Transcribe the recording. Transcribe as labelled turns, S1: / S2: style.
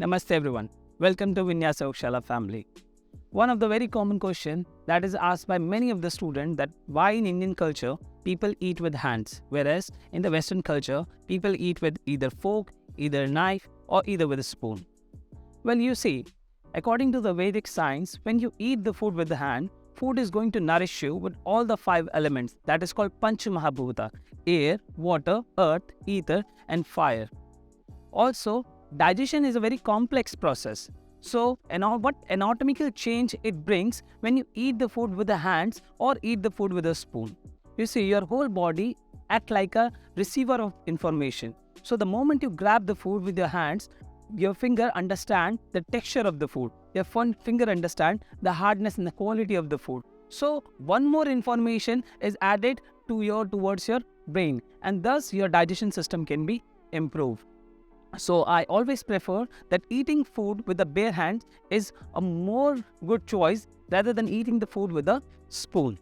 S1: Namaste everyone. Welcome to Vinyasa Yogashala family. One of the very common question that is asked by many of the students that why in Indian culture people eat with hands, whereas in the Western culture people eat with either fork, either knife or either with a spoon. Well, you see, according to the Vedic science, when you eat the food with the hand, food is going to nourish you with all the 5 elements that is called 𝗵 Mahabhuta: air, water, earth, ether and fire. Also, digestion is a very complex process. So, what anatomical change it brings when you eat the food with the hands or eat the food with a spoon. You see, your whole body acts like a receiver of information. So, the moment you grab the food with your hands, your finger understands the texture of the food. Your finger understands the hardness and the quality of the food. So, one more information is added towards your brain, and thus your digestion system can be improved. So I always prefer that eating food with the bare hands is a more good choice rather than eating the food with a spoon.